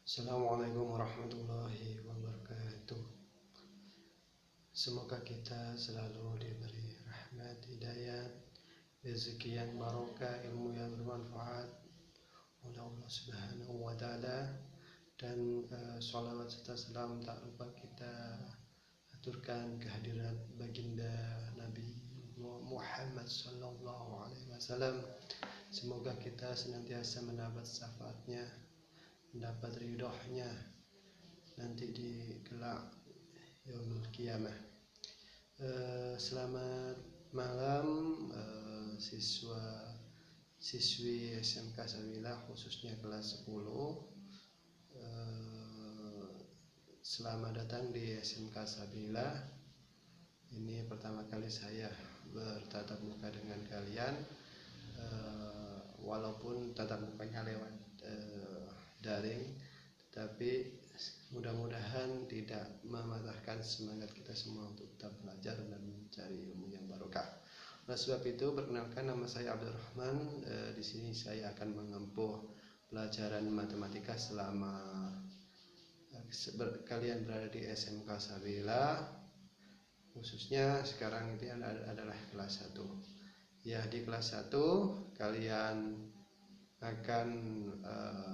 Assalamualaikum warahmatullahi wabarakatuh. Semoga kita selalu diberi rahmat, hidayat, rezeki yang barokah, ilmu yang bermanfaat oleh Allah Subhanahu wa Ta'ala, dan sholawat serta salam tak lupa kita aturkan kehadiran baginda Nabi Muhammad Sallallahu Alaihi Wasallam. Semoga kita senantiasa mendapat syafaatnya, mendapat ridhonya nanti di kelak yaumul qiyamah. Selamat malam siswi SMK Sabilah, khususnya kelas 10. Selamat datang di SMK Sabilah. Ini pertama kali saya bertatap muka dengan kalian, walaupun tatap mukanya lewat daring, tetapi mudah-mudahan tidak mematahkan semangat kita semua untuk tetap belajar dan mencari ilmu yang barokah. Oleh sebab itu, perkenalkan, nama saya Abdul Rahman. Di sini saya akan mengempuh pelajaran matematika selama kalian berada di SMK Sabilah. Khususnya sekarang itu adalah kelas 1. Ya, di kelas 1 kalian akan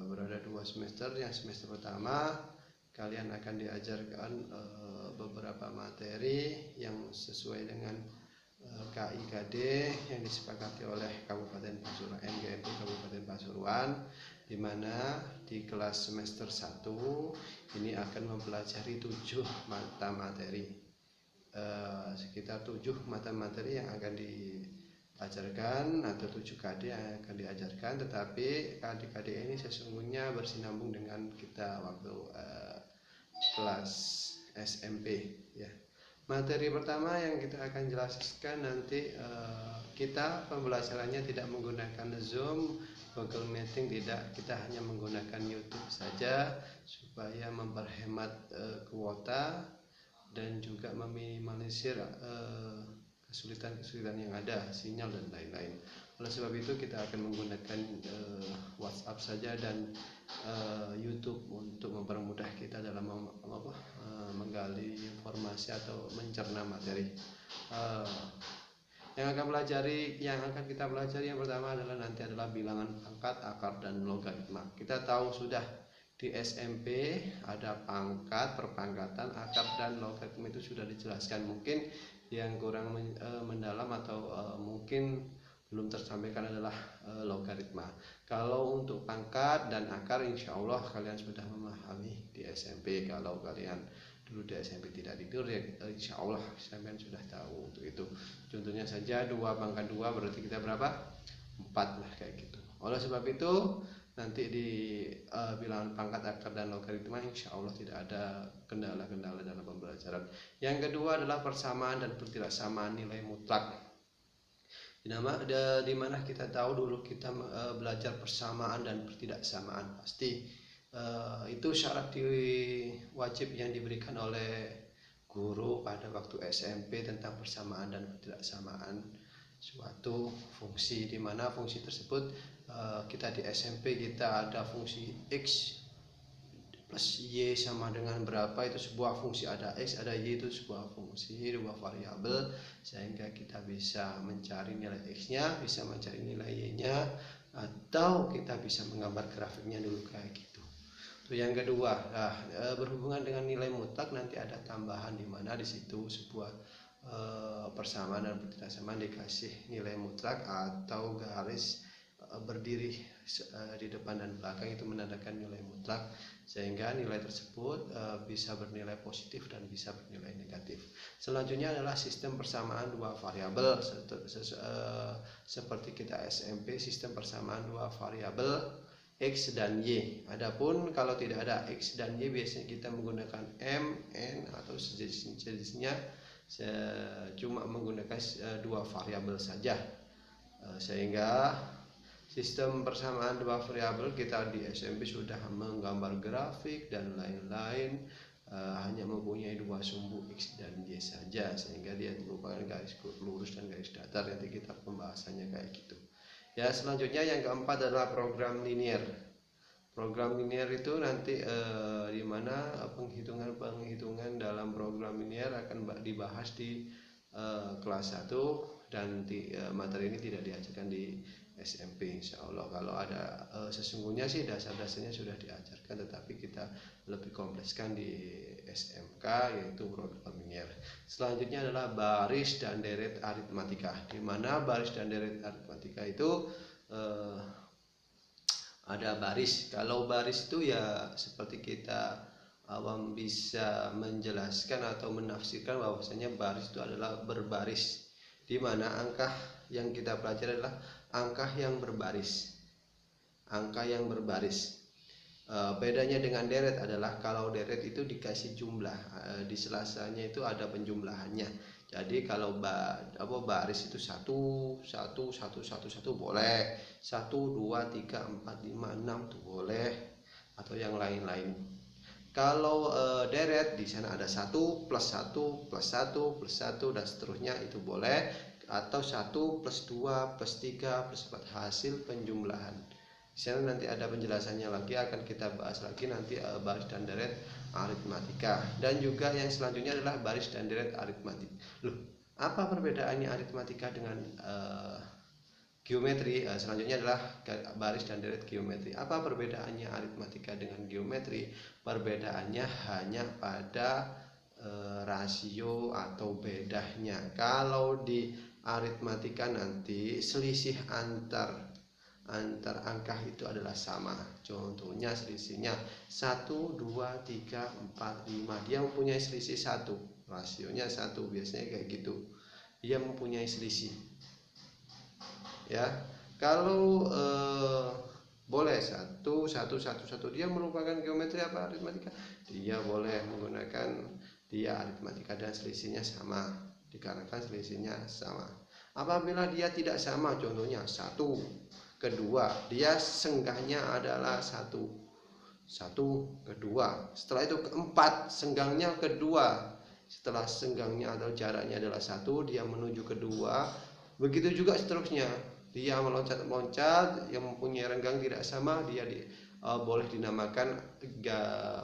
berada 2 semester. Yang semester pertama kalian akan diajarkan beberapa materi yang sesuai dengan KIKD yang disepakati oleh Kabupaten Pasuruan, MGMP Kabupaten Pasuruan, di mana di kelas semester 1 ini akan mempelajari 7 mata materi, sekitar 7 mata materi yang akan diajarkan, atau 7 KD yang akan diajarkan. Tetapi KD-KD ini sesungguhnya bersinambung dengan kita waktu kelas SMP, ya. Materi pertama yang kita akan jelaskan nanti, kita pembelajarannya tidak menggunakan Zoom, Google Meeting, tidak. Kita hanya menggunakan YouTube saja supaya memperhemat kuota dan juga meminimalisir kesulitan-kesulitan yang ada, sinyal dan lain-lain. Oleh sebab itu kita akan menggunakan WhatsApp saja dan YouTube untuk mempermudah kita dalam menggali informasi atau mencerna materi. Yang akan kita pelajari yang pertama nanti adalah bilangan pangkat, akar, dan logaritma. Kita tahu sudah di SMP ada pangkat, perpangkatan, akar, dan logaritma, itu sudah dijelaskan. Mungkin yang kurang mendalam atau mungkin belum tersampaikan adalah logaritma. Kalau untuk pangkat dan akar, insya Allah kalian sudah memahami di SMP. Kalau kalian dulu di SMP tidak tidur, ya insya Allah kalian sudah tahu untuk itu. Contohnya saja 2 pangkat 2 berarti kita berapa? 4 lah, kayak gitu. Oleh sebab itu nanti di bilangan pangkat, akar, dan logaritma insya Allah tidak ada kendala-kendala dalam pembelajaran. Yang kedua adalah persamaan dan ketidaksamaan nilai mutlak. Di mana kita tahu dulu kita belajar persamaan dan ketidaksamaan, pasti itu syarat wajib yang diberikan oleh guru pada waktu SMP tentang persamaan dan ketidaksamaan suatu fungsi, di mana fungsi tersebut kita di SMP kita ada fungsi X plus Y sama dengan berapa, itu sebuah fungsi, ada X ada Y, itu sebuah fungsi, 2 variabel, sehingga kita bisa mencari nilai X nya, bisa mencari nilai Y nya, atau kita bisa menggambar grafiknya dulu kayak gitu. Itu yang kedua. Berhubungan dengan nilai mutlak nanti ada tambahan, di mana di situ sebuah persamaan dan ketidaksamaan dikasih nilai mutlak atau garis berdiri di depan dan belakang, itu menandakan nilai mutlak, sehingga nilai tersebut bisa bernilai positif dan bisa bernilai negatif. Selanjutnya adalah sistem persamaan 2 variabel, seperti kita SMP, sistem persamaan 2 variabel X dan Y. Adapun kalau tidak ada X dan Y, biasanya kita menggunakan M, N, atau sejenisnya, cuma menggunakan 2 variabel saja, sehingga sistem persamaan 2 variabel kita di SMP sudah menggambar grafik dan lain-lain, hanya mempunyai 2 sumbu X dan Y saja, sehingga dia merupakan garis lurus dan garis datar. Nanti kita pembahasannya kayak gitu. Ya, selanjutnya yang keempat adalah program linier. Program linear itu nanti di mana penghitungan dalam program linear akan dibahas di kelas 1, dan materi ini tidak diajarkan di SMP insya Allah. Kalau ada sesungguhnya sih dasar-dasarnya sudah diajarkan, tetapi kita lebih komplekskan di SMK, yaitu program linear. Selanjutnya adalah baris dan deret aritmatika, di mana baris dan deret aritmatika itu ada baris. Kalau baris itu ya seperti kita awam bisa menjelaskan atau menafsirkan bahwasanya baris itu adalah berbaris, di mana angka yang kita pelajari adalah angka yang berbaris. Bedanya dengan deret adalah kalau deret itu dikasih jumlah, di selasanya itu ada penjumlahannya. Jadi kalau baris itu 1 boleh, 1 2 3 4 5 6 tuh boleh, atau yang lain-lain. Kalau deret di sana ada 1 plus 1 plus 1 plus 1 dan seterusnya, itu boleh, atau 1 plus 2 plus 3 plus 4 hasil penjumlahan. Di sana nanti ada penjelasannya lagi, akan kita bahas lagi nanti baris dan deret aritmatika. Dan juga yang selanjutnya adalah baris dan deret aritmatik. Loh, apa perbedaannya aritmatika dengan geometri? Selanjutnya adalah baris dan deret geometri. Apa perbedaannya aritmatika dengan geometri? Perbedaannya hanya pada rasio atau bedahnya. Kalau di aritmatika nanti selisih antar angka itu adalah sama. Contohnya selisihnya 1 2 3 4 5, dia mempunyai selisih 1, rasionya 1, biasanya kayak gitu, dia mempunyai selisih ya. Kalau boleh 1 1 1 1, dia merupakan geometri apa aritmatika? Dia boleh menggunakan aritmatika dan selisihnya sama, dikarenakan selisihnya sama. Apabila dia tidak sama, contohnya 1 kedua, dia senggahnya adalah 1 kedua, setelah itu keempat senggangnya kedua, setelah senggangnya atau jaraknya adalah 1, dia menuju kedua, begitu juga seterusnya. Dia meloncat-loncat yang mempunyai renggang tidak sama, dia boleh dinamakan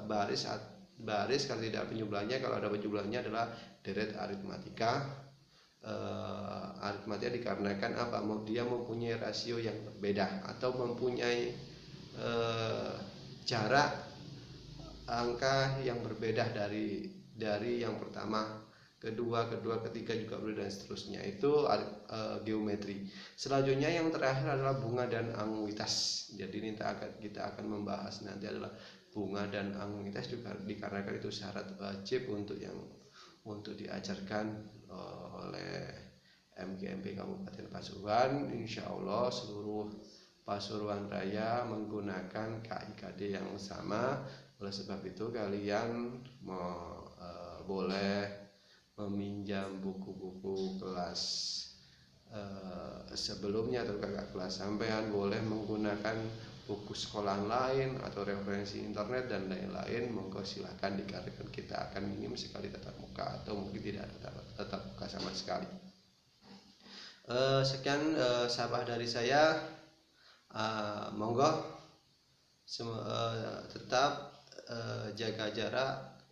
baris. Kalau tidak penjumlahnya, kalau ada penjumlahnya adalah deret aritmatika. Aritmatika dikarenakan apa? Dia mempunyai rasio yang berbeda atau mempunyai jarak angka yang berbeda dari yang pertama, kedua, ketiga juga boleh, dan seterusnya. Itu geometri. Selanjutnya yang terakhir adalah bunga dan anguitas. Jadi ini kita akan membahas nanti adalah bunga dan anguitas, juga dikarenakan itu syarat wajib untuk diajarkan oleh MGMP Kabupaten Pasuruan. Insya Allah seluruh Pasuruan Raya menggunakan KIKD yang sama. Oleh sebab itu kalian boleh meminjam buku-buku kelas sebelumnya atau kakak kelas sampean, boleh menggunakan buku sekolah lain atau referensi internet dan lain-lain. Monggo silahkan, dikarenakan kita akan minim sekali tatap muka atau mungkin tidak ada tatap muka sama sekali. Sekian sabah dari saya. Monggo tetap jaga jarak,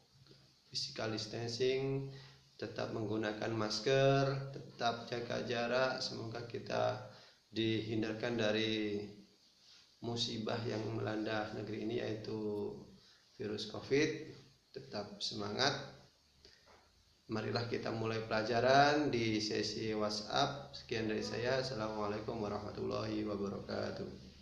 physical distancing, tetap menggunakan masker, tetap jaga jarak. Semoga kita dihindarkan dari musibah yang melanda negeri ini, yaitu virus COVID. Tetap semangat. Marilah kita mulai pelajaran di sesi WhatsApp. Sekian dari saya. Assalamualaikum warahmatullahi wabarakatuh.